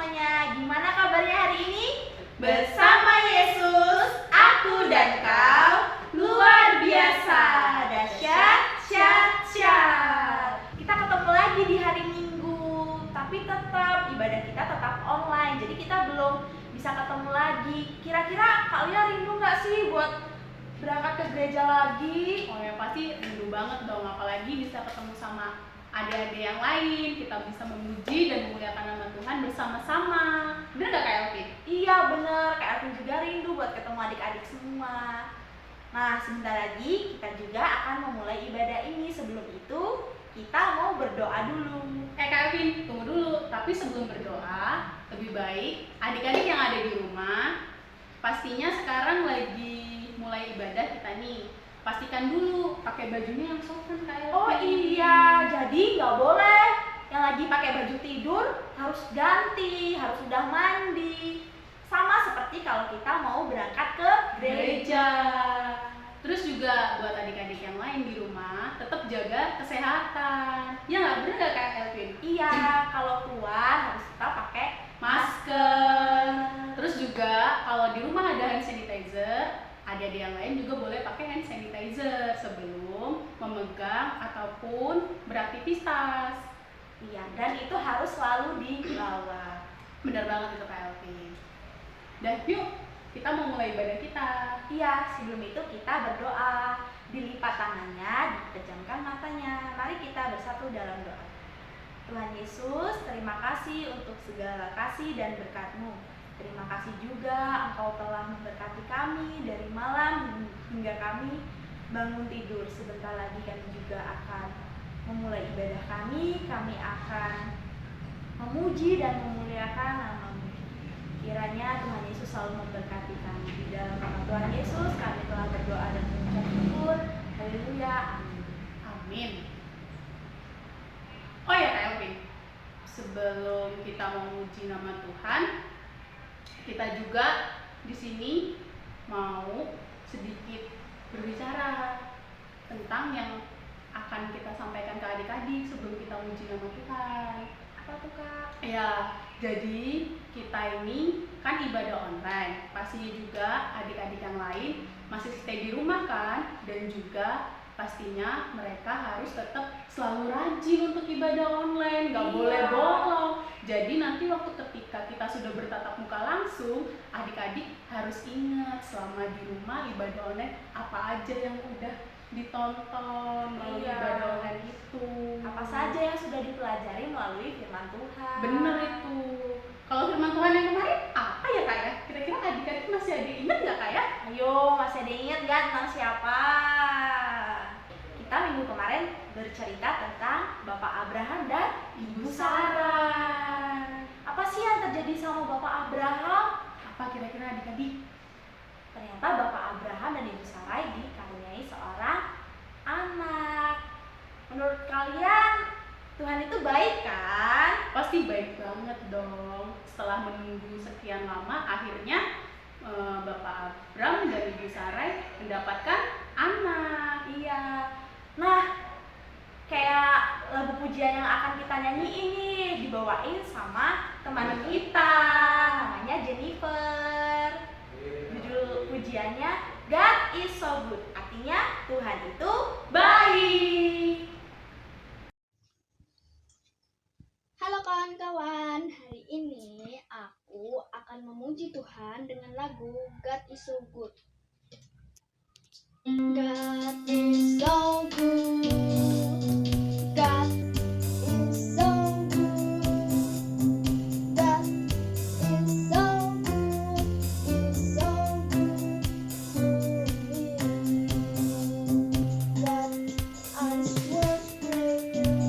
semuanya. Gimana kabarnya hari ini? Bersama Yesus, aku dan kau luar biasa. Dahsyat, syat, syat. Kita ketemu lagi di hari Minggu, tapi tetap ibadah kita tetap online. Jadi kita belum bisa ketemu lagi. Kira-kira kalian rindu nggak sih buat berangkat ke gereja lagi? Oh ya, pasti rindu banget dong, apalagi bisa ketemu sama adik-adik yang lain, kita bisa memuji dan memuliakan nama Tuhan bersama-sama. Bener gak Kak Elvin? Iya bener, Kak Elvin juga rindu buat ketemu adik-adik semua. Nah, sebentar lagi kita juga akan memulai ibadah ini. Sebelum itu, kita mau berdoa dulu. Kak Elvin, tunggu dulu. Tapi sebelum berdoa, lebih baik adik-adik yang ada di rumah, pastinya sekarang lagi mulai ibadah kita nih. Pastikan dulu pakai bajunya yang sopan Kak Elvin. Oh iya, jadi nggak boleh yang lagi pakai baju tidur harus ganti, harus sudah mandi. Sama seperti kalau kita mau berangkat ke gereja. Terus juga buat adik-adik yang lain di rumah, tetap jaga kesehatan. Ya nggak, bener nggak Kak Elvin? Iya, kalau keluar harus tetap pakai masker. Terus juga kalau di rumah ada hand sanitizer, adik-adik yang lain juga boleh pakai hand sanitizer sebelum memegang ataupun beraktivitas. Iya, dan itu harus selalu dibawa. Benar banget itu Kak Elvin. Dan yuk, kita mau mulai ibadah kita. Iya, sebelum itu kita berdoa. Dilipat tangannya, dipejamkan matanya. Mari kita bersatu dalam doa. Tuhan Yesus, terima kasih untuk segala kasih dan berkat-Mu. Terima kasih juga Engkau telah memberkati kami dari malam hingga kami bangun tidur. Sebentar lagi kami juga akan memulai ibadah kami. Kami akan memuji dan memuliakan nama-Mu. Kiranya Tuhan Yesus selalu memberkati kami. Di dalam nama Tuhan Yesus kami telah berdoa dan mengucap syukur. Haleluya. Amin. Amin. Oh ya Kak Elvin, sebelum kita memuji nama Tuhan, kita juga di sini mau sedikit berbicara tentang yang akan kita sampaikan ke adik-adik sebelum kita memuji nama Tuhan. Apa tuh Kak? Ya, jadi kita ini kan ibadah online. Pastinya juga adik-adik yang lain masih stay di rumah kan, dan juga pastinya mereka harus tetap selalu rajin untuk ibadah online, nggak boleh bolong. Jadi nanti waktu ketika kita sudah bertatap muka langsung, adik-adik harus ingat selama di rumah ibadah online apa aja yang udah ditonton melalui ibadah online itu. Apa saja yang sudah dipelajari melalui firman Tuhan. Bener itu. Kalau firman Tuhan yang kemarin apa ya Kak ya? Kira-kira adik-adik masih ada yang ingat nggak Kak ya? Ayo, masih ada yang ingat nggak tentang siapa? Kita minggu kemarin bercerita tentang Bapak Abraham dan Ibu Sarah. Apa sih yang terjadi sama Bapak Abraham? Apa kira-kira adik-adik? Ternyata Bapak Abraham dan Ibu Sarah dikaruniai seorang anak. Menurut kalian Tuhan itu baik kan? Pasti baik banget dong. Setelah menunggu sekian lama, akhirnya Bapak Abraham dan Ibu Sarai mendapatkan anak. Iya. Nah, kayak lagu pujian yang akan kita nyanyi ini dibawain sama teman kita, namanya Jennifer. Judul pujiannya God is so good. Artinya Tuhan itu baik. Halo kawan-kawan, hari ini aku akan memuji Tuhan dengan lagu God is so good. God is so good. God is so good. God is so good. Is so good to me. God answers prayer.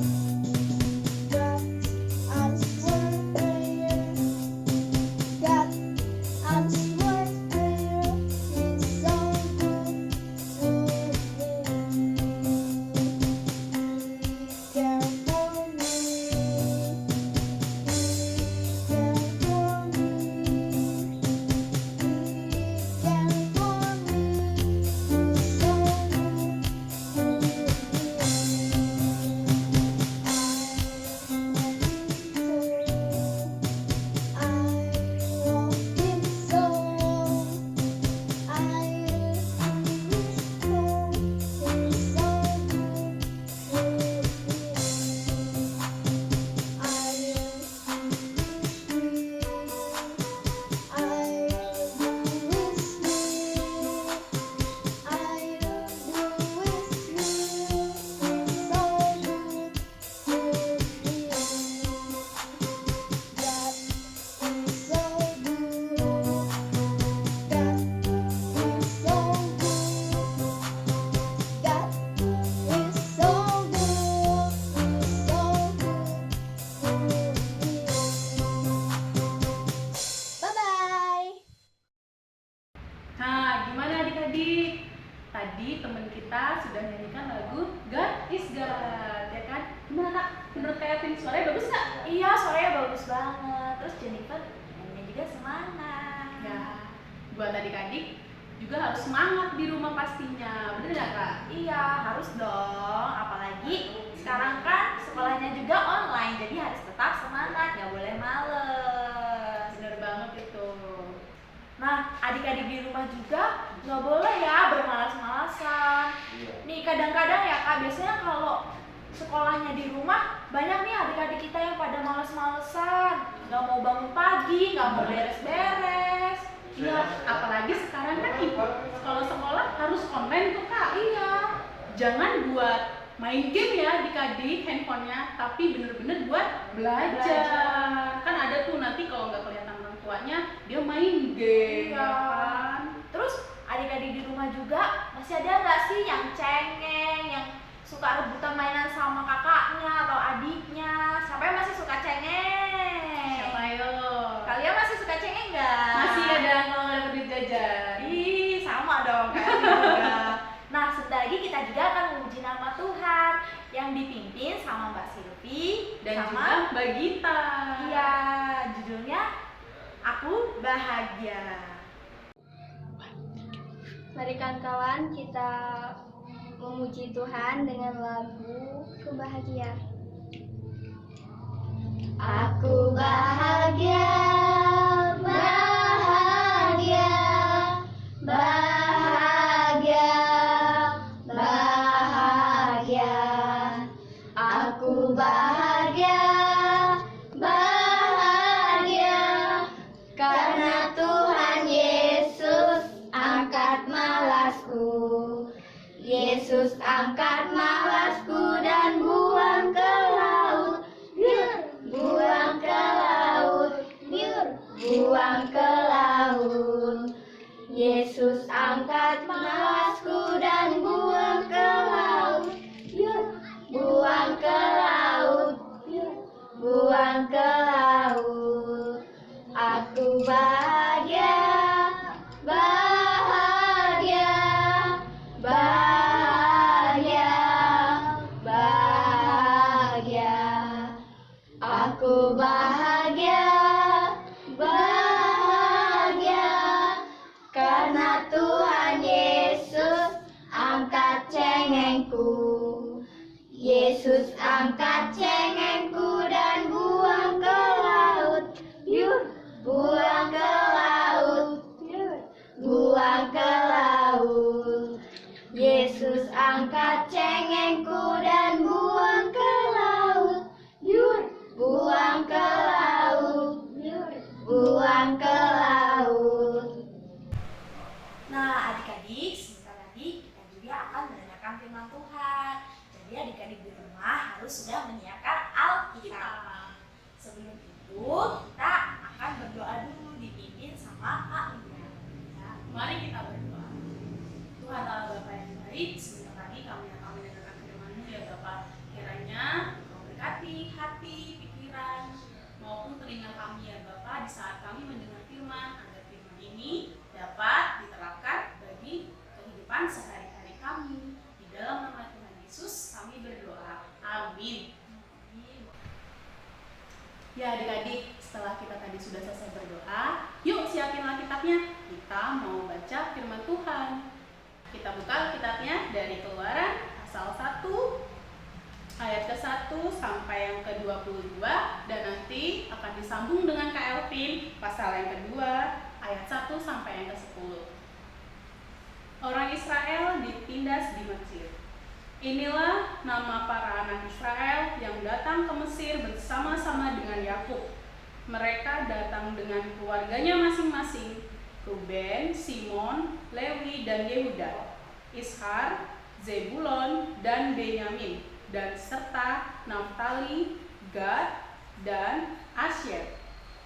God answers prayer. God answers prayer. Is so good to me. buat adik-adik juga harus semangat di rumah pastinya, bener nggak Kak? Iya, harus dong. Apalagi sekarang kan sekolahnya juga online, jadi harus tetap semangat, nggak boleh males. Bener banget itu. Nah, adik-adik di rumah juga nggak boleh ya bermalas-malasan. Nih, kadang-kadang ya Kak, biasanya kalau sekolahnya di rumah, banyak nih adik-adik kita yang pada males-malesan, nggak mau bangun pagi, nggak mau beres-beres. Iya, apalagi sekarang kan kalau sekolah harus online tuh Kak. Iya. Jangan buat main game ya adik-adik handphonenya, tapi bener-bener buat belajar. Kan ada tuh nanti kalau nggak kelihatan orang tuanya, dia main game. Iya. Ya kan? Terus adik-adik di rumah juga masih ada nggak sih yang cengeng, yang suka rebutan mainan sama kakaknya atau adiknya? Siapa yang masih suka cengeng? Siapa yo? Kalian masih suka cengeng nggak? Masih ada kalau dapat duit jajan. Ih, sama dong kalian juga. Nah, sebentar lagi kita juga akan memuji nama Tuhan yang dipimpin sama Mbak Silvi Dan sama juga Mbak Gita. Iya, judulnya Aku Bahagia. Mari kawan-kawan kita memuji Tuhan dengan lagu Kebahagiaan. Aku bahagia, bahagia, bahagia, bahagia. Aku bahagia, bahagia, karena Tuhan Yesus angkat malasku. Yesus angkat malasku dan buang ke laut. Buang ke laut, buang ke laut. Yesus angkat malasku dan buang ke laut. Buang ke laut, buang ke laut. Aku bahagia, bahagia, bahagia, bahagia. Aku bahagia, bahagia, karena Tuhan Yesus angkat cengengku. Yesus angkat cengengku dan buang ke laut. Buang ke laut, buang ke laut. Yesus angkat cengengku dan buang ke laut. Buang ke laut, buang ke laut. Nah, adik-adik, sebentar lagi kita juga akan mendengarkan firman Tuhan. Jadi adik-adik di rumah harus sudah menyiapkan Alkitab. Sebelum itu, kita akan berdoa dulu dipimpin sama Kak Lia. Ya. Mari kita berdoa. Tuhan Allah Bapa yang baik, sebentar lagi kami akan mendengarkan firman-Mu ya Bapak. Kiranya Engkau berkati hati, pikiran, maupun telinga kami ya Bapak di saat kami mendengar firman, agar firman ini dapat diterapkan bagi kehidupan sehari-hari kami. Di dalam nama Tuhan Yesus kami berdoa. Amin. Ya adik-adik, setelah kita tadi sudah selesai berdoa, yuk siapin Alkitabnya. Kita mau baca firman Tuhan. Kita buka Alkitabnya dari Keluaran pasal 1 ayat ke-1 sampai yang ke-22, dan nanti akan disambung dengan Kak Elvin pasal yang kedua ayat 1 sampai yang ke-10. Orang Israel ditindas di Mesir. Inilah nama para anak Israel yang datang ke Mesir bersama-sama dengan Yakub. Mereka datang dengan keluarganya masing-masing: Ruben, Simon, Lewi, dan Yehuda, Ishar, Zebulon, dan Benyamin, dan serta Naftali, Gad, dan Asyer.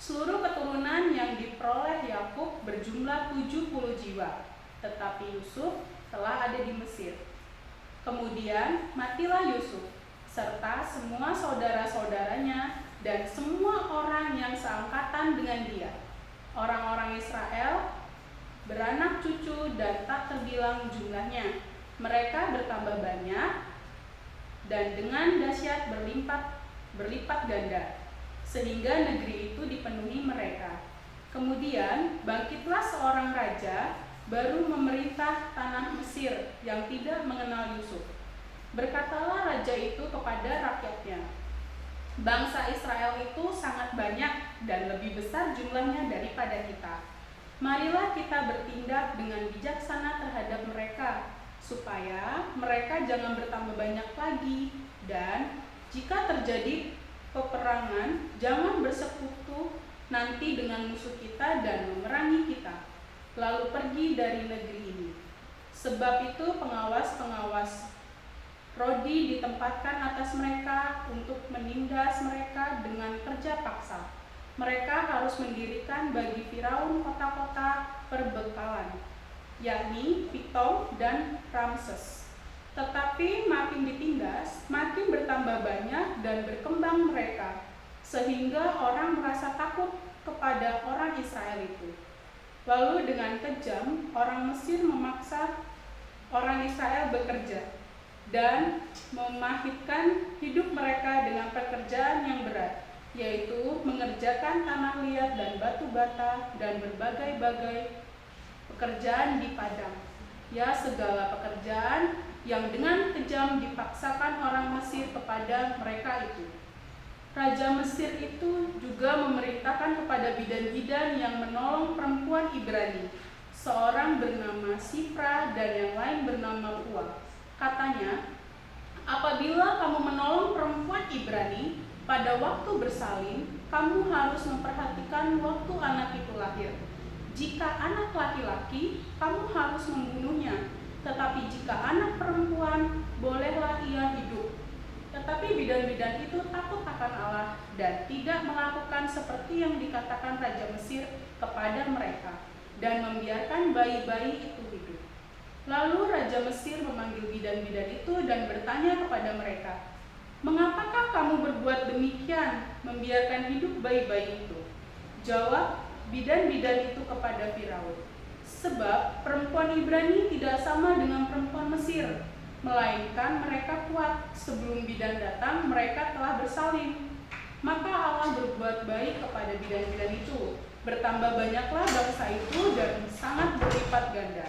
Seluruh keturunan yang diperoleh Yakub berjumlah 70 jiwa, tetapi Yusuf telah ada di Mesir. Kemudian matilah Yusuf, serta semua saudara-saudaranya dan semua orang yang seangkatan dengan dia. Orang-orang Israel beranak cucu dan tak terbilang jumlahnya. Mereka bertambah banyak dan dengan dahsyat berlipat ganda, sehingga negeri itu dipenuhi mereka. Kemudian bangkitlah seorang raja baru memerintah tanah Mesir yang tidak mengenal Yusuf. Berkatalah raja itu kepada rakyatnya, bangsa Israel itu sangat banyak dan lebih besar jumlahnya daripada kita. Marilah kita bertindak dengan bijaksana terhadap mereka, supaya mereka jangan bertambah banyak lagi, dan jika terjadi peperangan, jangan bersekutu nanti dengan musuh kita dan memerangi kita, lalu pergi dari negeri ini. Sebab itu pengawas-pengawas Rodi ditempatkan atas mereka untuk menindas mereka dengan kerja paksa. Mereka harus mendirikan bagi Firaun kota-kota perbekalan, yakni Pitom dan Ramses. Tetapi makin ditindas, makin bertambah banyak dan berkembang mereka, sehingga orang merasa takut kepada orang Israel itu. Lalu dengan kejam, orang Mesir memaksa orang Israel bekerja dan memahitkan hidup mereka dengan pekerjaan yang berat, yaitu mengerjakan tanah liat dan batu bata dan berbagai-bagai pekerjaan di padang. Ya, segala pekerjaan yang dengan kejam dipaksakan orang Mesir kepada mereka itu. Raja Mesir itu juga memerintahkan kepada bidan-bidan yang menolong perempuan Ibrani, seorang bernama Sifra dan yang lain bernama Pua. Katanya, apabila kamu menolong perempuan Ibrani pada waktu bersalin, kamu harus memperhatikan waktu anak itu lahir. Jika anak laki-laki, kamu harus membunuhnya, tetapi jika anak perempuan, bolehlah ia hidup. Tetapi bidan-bidan itu takut akan Allah dan tidak melakukan seperti yang dikatakan Raja Mesir kepada mereka, dan membiarkan bayi-bayi itu hidup. Lalu Raja Mesir memanggil bidan-bidan itu dan bertanya kepada mereka, "Mengapakah kamu berbuat demikian, membiarkan hidup bayi-bayi itu?" Jawab bidan-bidan itu kepada Firaun, "Sebab perempuan Ibrani tidak sama dengan perempuan Mesir, melainkan mereka kuat. Sebelum bidan datang, mereka telah bersalin." Maka Allah berbuat baik kepada bidan-bidan itu. Bertambah banyaklah bangsa itu dan sangat berlipat ganda.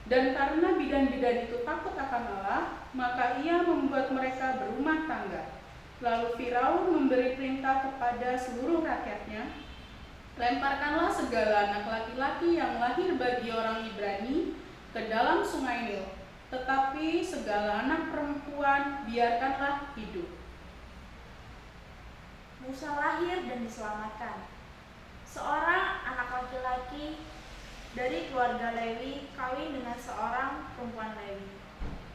Dan karena bidan-bidan itu takut akan Allah, maka ia membuat mereka berumah tangga. Lalu Firaun memberi perintah kepada seluruh rakyatnya, "Lemparkanlah segala anak laki-laki yang lahir bagi orang Ibrani ke dalam sungai Nil, tetapi segala anak perempuan biarkanlah hidup." Musa lahir dan diselamatkan. Seorang anak laki-laki dari keluarga Lewi kawin dengan seorang perempuan Lewi.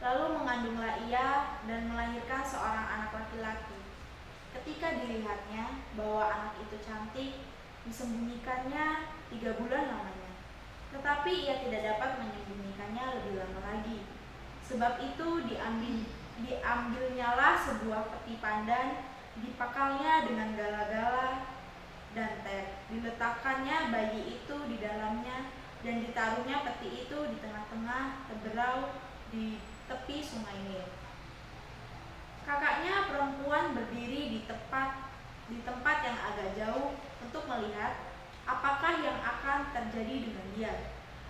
Lalu mengandunglah ia dan melahirkan seorang anak laki-laki. Ketika dilihatnya bahwa anak itu cantik, disembunyikannya 3 bulan lamanya. Tetapi ia tidak dapat menyembunyikannya lebih lama lagi. Sebab itu diambilnyalah sebuah peti pandan, dipakalnya dengan gala-gala dan ter. Diletakkannya bayi itu di dalamnya, dan ditaruhnya peti itu di tengah-tengah teberau di tepi sungai Nil. Kakaknya perempuan berdiri di tempat yang agak jauh untuk melihat apakah yang akan terjadi dengan dia.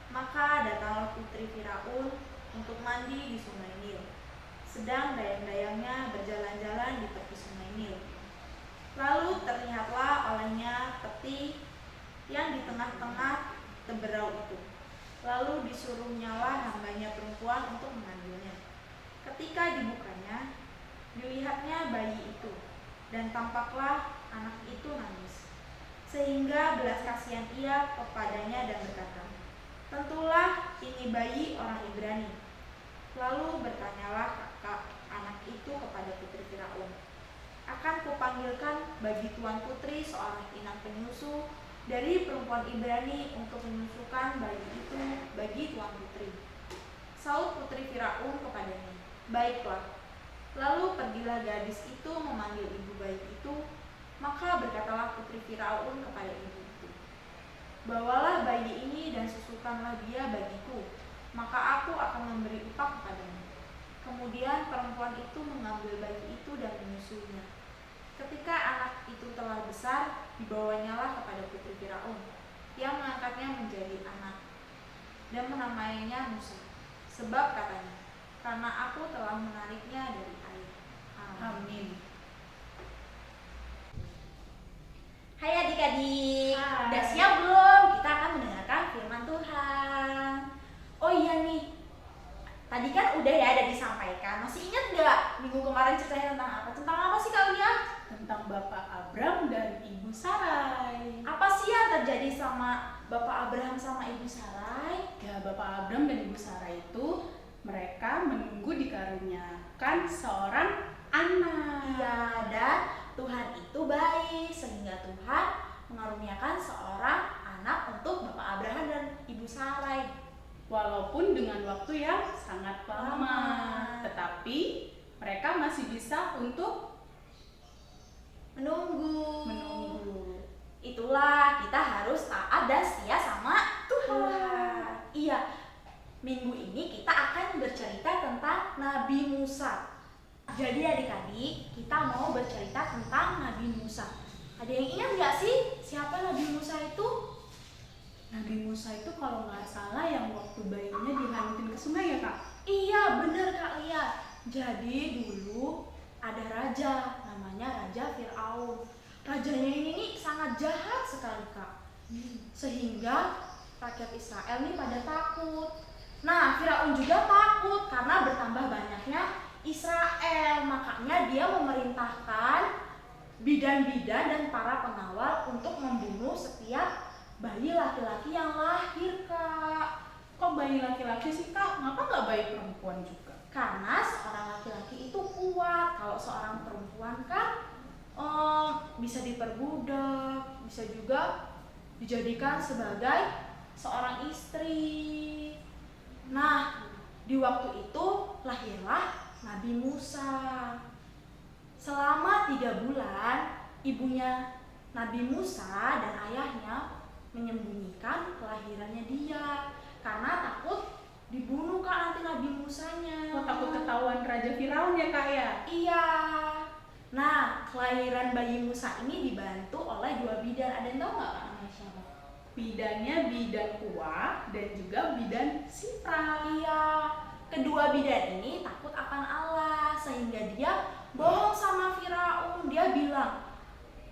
Maka datanglah putri Firaun untuk mandi di sungai Nil, sedang dayang-dayangnya berjalan-jalan di tepi sungai Nil. Lalu terlihatlah olehnya peti yang di tengah-tengah teberau itu. Lalu disuruhnyalah hambanya perempuan untuk mengambilnya. Ketika dibukanya, dilihatnya bayi itu, dan tampaklah anak itu nangis. Sehingga belas kasihan ia kepadanya dan berkata, "Tentulah ini bayi orang Ibrani." Lalu bertanyalah kakak anak itu kepada putri Firaun, "Akan kupanggilkan bagi tuan putri seorang inang penyusu dari perempuan Ibrani untuk menyusukan bayi itu bagi tuan putri." Saud putri Firaun kepadanya, "Baiklah." Lalu pergilah gadis itu memanggil ibu bayi itu. Maka berkatalah putri Firaun kepada ibu itu, "Bawalah bayi ini dan susukanlah dia bagiku, maka aku akan memberi upah kepadanya." Kemudian perempuan itu mengambil bayi itu dan menyusuinya. Ketika anak itu telah besar, dibawanyalah kepada putri Firaun. Ia mengangkatnya menjadi anak dan menamainya Musa. Sebab katanya, karena aku telah menariknya dari air. Amin. Hai adik-adik, Hai. udah siap belum? Kita akan mendengarkan firman Tuhan. Oh iya nih, tadi kan udah ya ada disampaikan. Masih ingat nggak minggu kemarin ceritanya tentang apa? Tentang apa sih kalian? Tentang Bapak Abram dan Ibu Sarai. Apa sih yang terjadi sama Bapak Abraham sama Ibu Sarai? Ya, Bapak Abram dan Ibu Sarai itu mereka menunggu dikaruniakan seorang anak. Iya, dan Tuhan itu baik sehingga Tuhan mengaruniakan seorang anak untuk Bapak Abraham dan Ibu Sarai. Walaupun dengan waktu yang sangat lama, tetapi mereka masih bisa untuk menunggu. Itulah kita harus taat dan setia sama Tuhan. Iya, minggu ini kita akan bercerita tentang Nabi Musa. Jadi adik-adik, kita mau bercerita tentang Nabi Musa. Ada yang ingat nggak sih siapa Nabi Musa itu? Nabi Musa itu kalau nggak salah yang waktu bayinya dihanyutin ke sungai ya Kak? Iya bener Kak Lia. Jadi dulu ada raja, namanya Raja Fir'aun. Rajanya ini nih sangat jahat sekali Kak. Sehingga rakyat Israel nih pada takut. Nah Fir'aun juga takut karena bertambah banyaknya Israel. Makanya dia memerintahkan bidan-bidan dan para pengawal untuk membunuh setiap bayi laki-laki yang lahir Kak. Kok bayi laki-laki sih Kak? Ngapa nggak bayi perempuan juga? Karena seorang laki-laki itu kuat. Kalau seorang perempuan kan bisa diperbudak, bisa juga dijadikan sebagai seorang istri. Nah, di waktu itu lahirlah Nabi Musa. Selama 3 bulan, ibunya Nabi Musa dan ayahnya menyembunyikan kelahirannya dia karena takut dibunuh Kak nanti Nabi Musanya. Kok takut ketahuan Raja Firaun ya Kak ya? Iya. Nah, kelahiran bayi Musa ini dibantu oleh 2 bidan. Ada yang tahu nggak Kak namanya siapa? Bidannya bidan Kuah dan juga bidan Sifra. Iya. Kedua bidan ini takut akan Allah sehingga dia bohong sama Firaun. Dia bilang,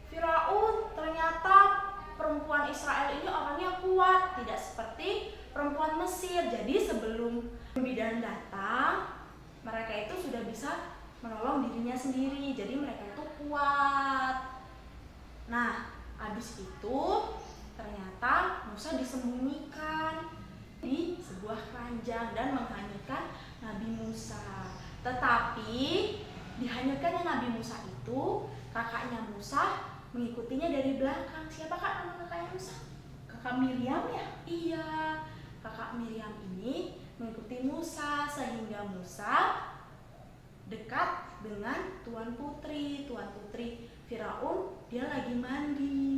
Firaun ternyata perempuan Israel ini orangnya kuat, tidak seperti perempuan Mesir. Jadi sebelum bidan datang, mereka itu sudah bisa menolong dirinya sendiri. Jadi mereka itu kuat. Nah, habis itu ternyata Musa disembunyikan di sebuah keranjang dan menghanyutkan Nabi Musa. Tetapi dihanyutkannya Nabi Musa itu, kakaknya Musa mengikutinya dari belakang. Siapa Kak nama kakaknya Musa? Kakak Miriam ya? Iya, kakak Miriam ini mengikuti Musa sehingga Musa dekat dengan Tuan Putri Firaun. Dia lagi mandi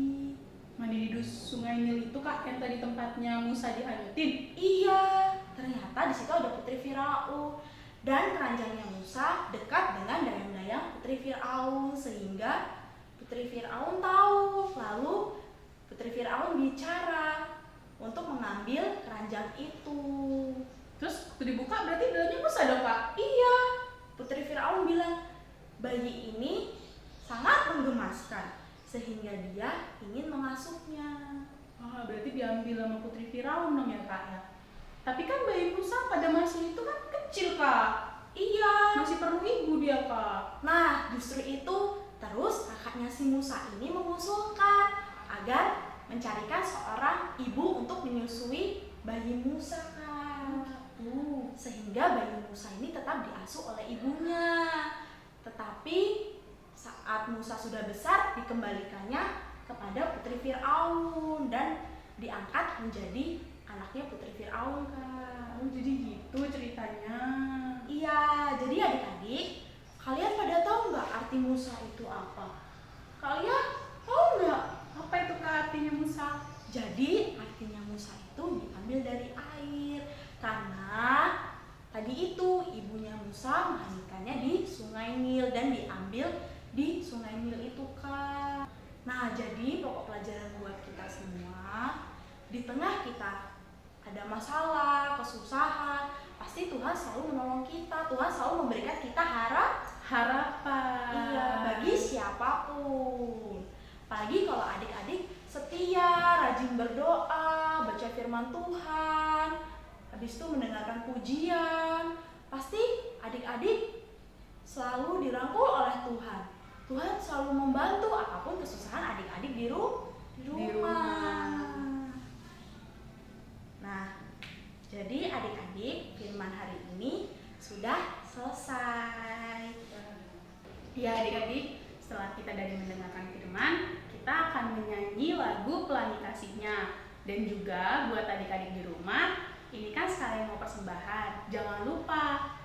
Mandi di sungai Nil itu Kak, yang tadi tempatnya Musa dihanyutin. Iya, ternyata di situ ada Putri Firaun dan keranjangnya Musa dekat dengan dayang-dayang Putri Firaun sehingga Putri Firaun tahu. Lalu Putri Firaun bicara untuk mengambil keranjang itu. Terus waktu dibuka berarti dalamnya Musa dong Kak? Iya, Putri Firaun bilang bayi ini sangat menggemaskan sehingga dia ingin mengasuhnya. Wah, berarti diambil sama Putri Firaun dong ya Kak ya? Tapi kan bayi Musa pada masa itu kan kecil Kak. Iya. Masih perlu ibu dia Kak. Nah, justru itu terus kakaknya si Musa ini mengusulkan agar mencarikan seorang ibu untuk menyusui bayi Musa Kak. Sehingga bayi Musa ini tetap diasuh oleh ibunya. Tetapi saat Musa sudah besar dikembalikannya kepada Putri Firaun dan diangkat menjadi anaknya Putri Firaun Kak. Oh, jadi gitu ceritanya. Iya, jadi adik-adik, kalian pada tahu nggak arti Musa itu apa? Kalian tahu nggak? Apa itu Kak artinya Musa? Jadi artinya Musa itu diambil dari air karena tadi itu ibunya Musa menghanyutkannya di Sungai Nil dan diambil di Sungai Nil itu Kak. Nah, jadi pokok pelajaran buat kita semua, di tengah kita ada masalah, kesusahan, pasti Tuhan selalu menolong kita. Tuhan selalu memberikan kita harapan. Iya, bagi siapapun. Apalagi kalau adik-adik setia, rajin berdoa, baca firman Tuhan, habis itu mendengarkan pujian, pasti adik-adik selalu dirangkul oleh Tuhan. Tuhan selalu membantu apapun kesusahan adik-adik di rumah. Nah, jadi adik-adik, firman hari ini sudah selesai. Ya adik-adik, setelah kita dari mendengarkan firman, kita akan menyanyi lagu Pelangi Kasih-Nya. Dan juga buat adik-adik di rumah, ini kan sekalian mau persembahan. Jangan lupa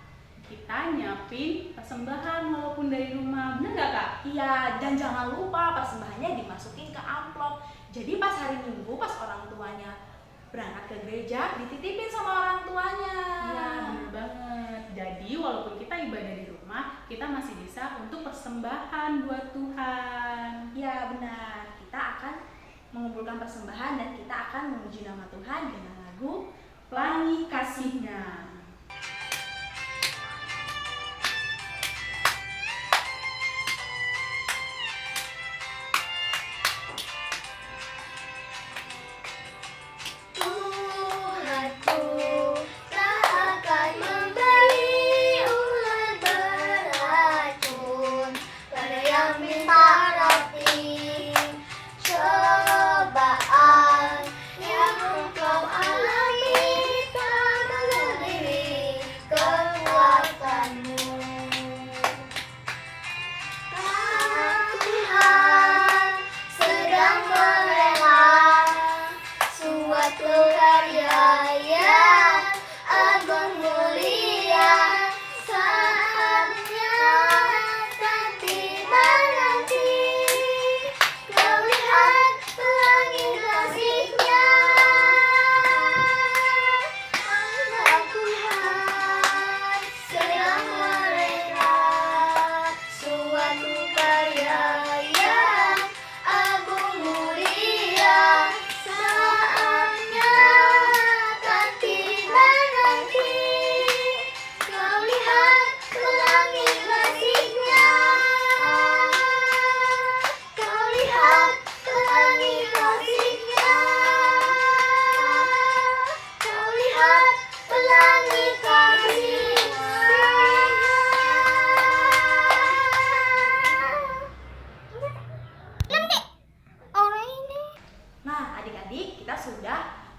kita nyiapin persembahan walaupun dari rumah, bener gak Kak? Iya, dan jangan lupa persembahannya dimasukin ke amplop. Jadi pas hari Minggu, pas orang tuanya berangkat ke gereja, dititipin sama orang tuanya. Iya, bener banget. Jadi walaupun kita ibadah di rumah, kita masih bisa untuk persembahan buat Tuhan. Iya, benar. Kita akan mengumpulkan persembahan dan kita akan memuji nama Tuhan dengan lagu Pelangi Kasih-Nya.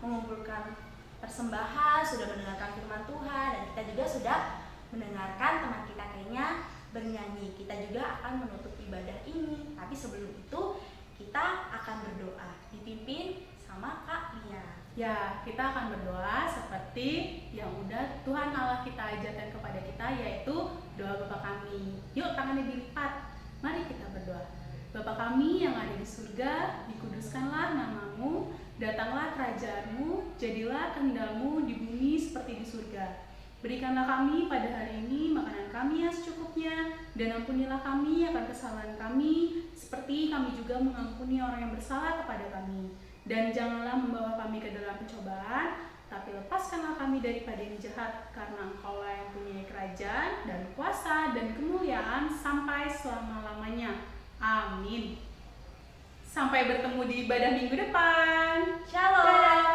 mengumpulkan persembahan, sudah mendengarkan firman Tuhan, dan kita juga sudah mendengarkan teman kita kayaknya bernyanyi. Kita juga akan menutup ibadah ini. Tapi sebelum itu kita akan berdoa, dipimpin sama Kak Lia. Ya, kita akan berdoa seperti yang udah Tuhan Allah kita ajarkan kepada kita, yaitu doa Bapa kami. Yuk, tangannya dilipat. Mari kita berdoa. Bapa kami yang ada di surga, dikuduskanlah namamu, datanglah kerajaanmu, jadilah kehendak-Mu di bumi seperti di surga. Berikanlah kami pada hari ini makanan kami yang secukupnya, dan ampunilah kami akan kesalahan kami, seperti kami juga mengampuni orang yang bersalah kepada kami. Dan janganlah membawa kami ke dalam pencobaan, tapi lepaskanlah kami daripada yang jahat, karena Engkaulah yang punya kerajaan dan kuasa dan kemuliaan sampai selama-lamanya. Amin. Sampai bertemu di ibadah minggu depan. Shalom.